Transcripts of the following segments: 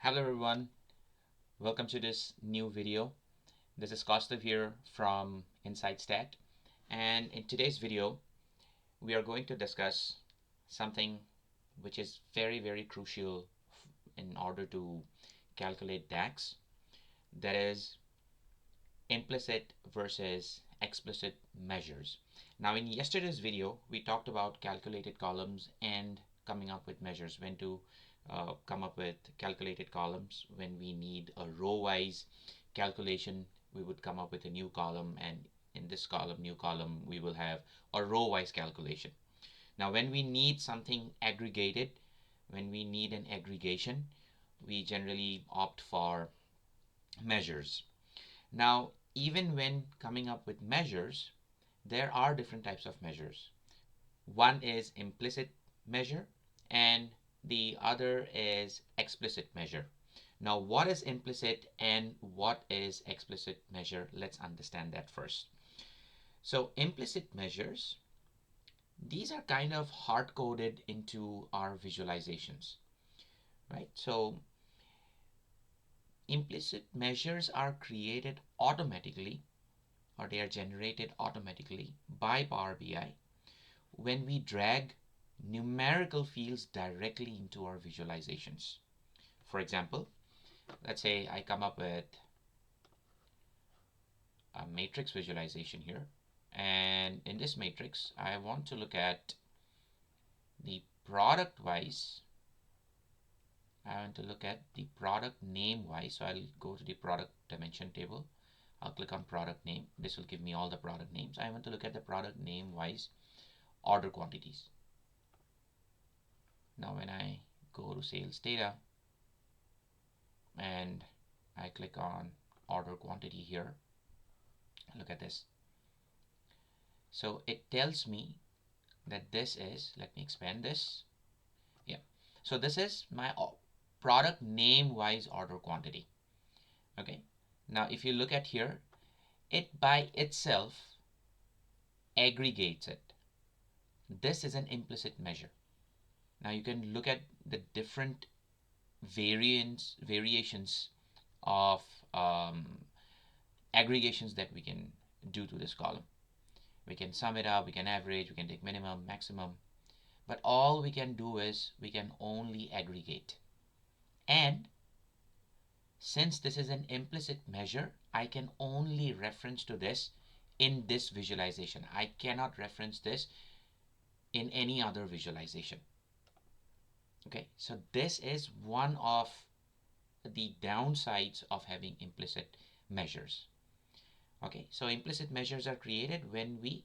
Hello everyone, welcome to this new video. This is Kostav here from Inside Stat, and in today's video we are going to discuss something which is very crucial in order to calculate DAX, that is implicit versus explicit measures. Now in yesterday's video we talked about calculated columns and coming up with measures, when to come up with calculated columns. When we need a row wise calculation, we would come up with a new column, and in this new column we will have a row wise calculation. Now when we need something aggregated, when we need an aggregation, we generally opt for measures. Now, even when coming up with measures, there are different types of measures. One is implicit measure and the other is explicit measure. Now, what is implicit and what is explicit measure? Let's understand that first. So, implicit measures, these are kind of hard coded into our visualizations, right? So, implicit measures are created automatically, or they are generated automatically by Power BI when we drag numerical fields directly into our visualizations. For example, let's say I come up with a matrix visualization here, and in this matrix I want to look at the product wise. I want to look at the product name wise, so I'll go to the product dimension table. I'll click on product name. This will give me all the product names. I want to look at the product name wise order quantities. Now when I go to sales data and I click on order quantity here, look at this. So it tells me that this is, let me expand this. Yeah. So this is my product name wise order quantity. Okay. Now if you look at here, it by itself aggregates it. This is an implicit measure. Now you can look at the different variations of aggregations that we can do to this column. We can sum it up, we can average, we can take minimum, maximum, but all we can do is we can only aggregate. And since this is an implicit measure, I can only reference to this in this visualization. I cannot reference this in any other visualization. Okay, so this is one of the downsides of having implicit measures. Okay, so implicit measures are created when we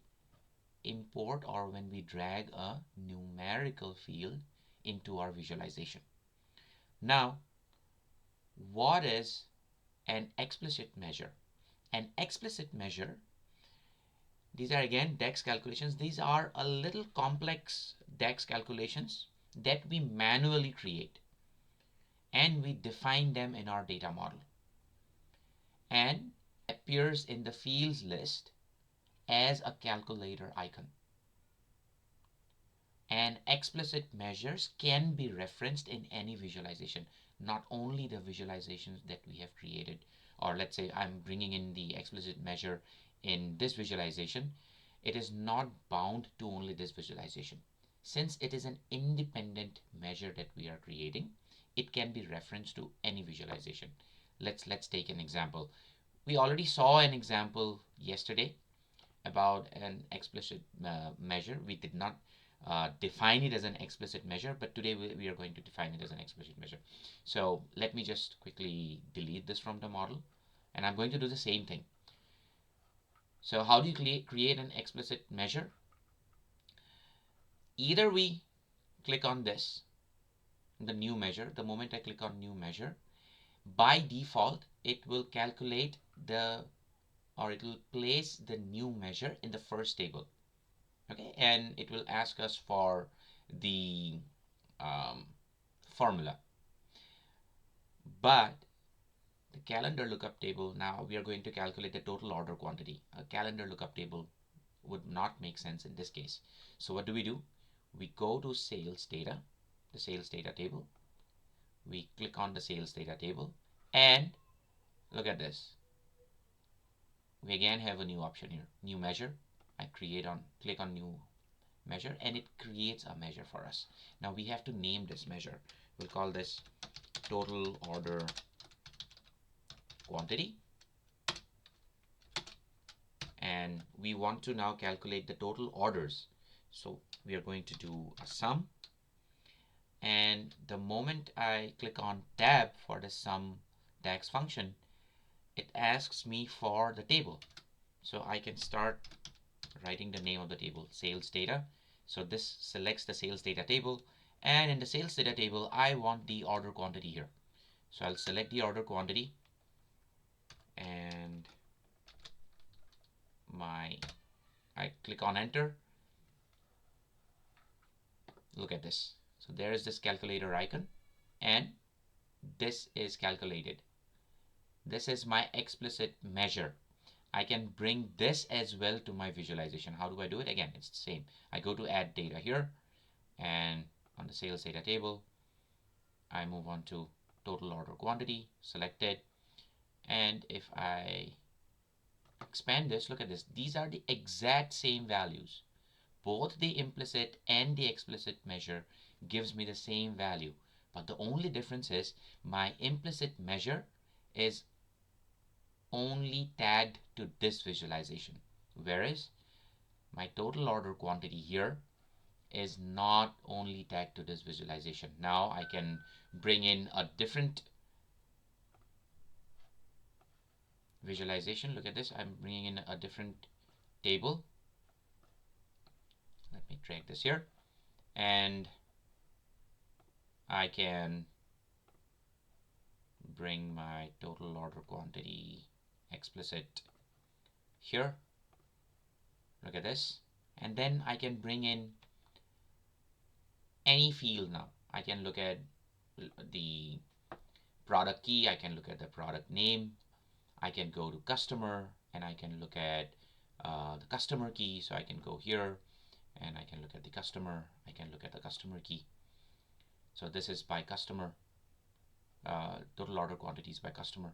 import or when we drag a numerical field into our visualization. Now, what is an explicit measure? An explicit measure, these are again DAX calculations. These are a little complex DAX calculations that we manually create, and we define them in our data model, and appears in the fields list as a calculator icon. And explicit measures can be referenced in any visualization, not only the visualizations that we have created. Or let's say I'm bringing in the explicit measure in this visualization, it is not bound to only this visualization. Since it is an independent measure that we are creating, it can be referenced to any visualization. Let's take an example. We already saw an example yesterday about an explicit measure. We did not define it as an explicit measure, but today we are going to define it as an explicit measure. So let me just quickly delete this from the model, and I'm going to do the same thing. So how do you create an explicit measure? Either we click on this, the new measure. The moment I click on new measure, by default it will calculate it will place the new measure in the first table. Okay, and it will ask us for the formula. But the calendar lookup table, now we are going to calculate the total order quantity. A calendar lookup table would not make sense in this case. So what do? We go to sales data, the sales data table. We click on the sales data table, and look at this. We again have a new option here, new measure. I click on new measure, and it creates a measure for us. Now we have to name this measure. We'll call this total order quantity, and we want to now calculate the total orders. So we are going to do a sum, and the moment I click on tab for the sum DAX function, it asks me for the table. So I can start writing the name of the table, sales data. So this selects the sales data table, and in the sales data table I want the order quantity here. So I'll select the order quantity, and I click on enter. Look at this. So there is this calculator icon, and this is calculated. This is my explicit measure. I can bring this as well to my visualization. How do I do it? Again, it's the same. I go to add data here, and on the sales data table, I move on to total order quantity, select it, and if I expand this, look at this. These are the exact same values. Both the implicit and the explicit measure gives me the same value. But the only difference is my implicit measure is only tagged to this visualization, whereas my total order quantity here is not only tagged to this visualization. Now I can bring in a different visualization. Look at this. I'm bringing in a different table. Let me drag this here, and I can bring my total order quantity explicit here. Look at this. And then I can bring in any field now. I can look at the product key. I can look at the product name. I can go to customer, and I can look at the customer key. So I can go here, and I can look at the customer. I can look at the customer key. So this is by customer. Total order quantities by customer,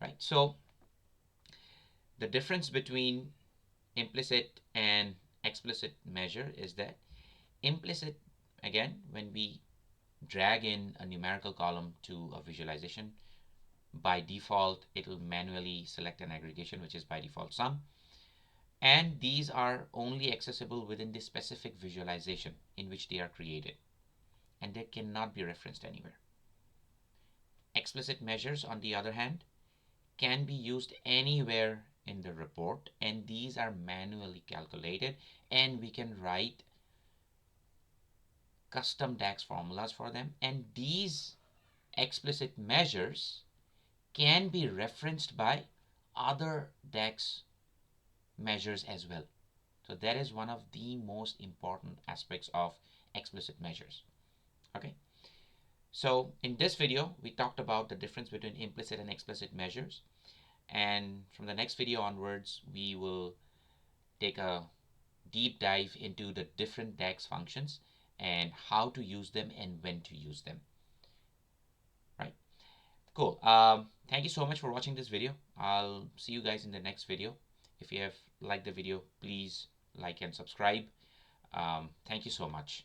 right? So the difference between implicit and explicit measure is that implicit, again, when we drag in a numerical column to a visualization, by default it will manually select an aggregation, which is by default sum, and these are only accessible within the specific visualization in which they are created, and they cannot be referenced anywhere. Explicit measures, on the other hand, can be used anywhere in the report, and these are manually calculated, and we can write custom DAX formulas for them, and these explicit measures can be referenced by other DAX measures as well. So that is one of the most important aspects of explicit measures. Okay. So in this video, we talked about the difference between implicit and explicit measures. And from the next video onwards, we will take a deep dive into the different DAX functions and how to use them and when to use them. Right? Cool. Thank you so much for watching this video. I'll see you guys in the next video. If you have liked the video, please like and subscribe. Thank you so much.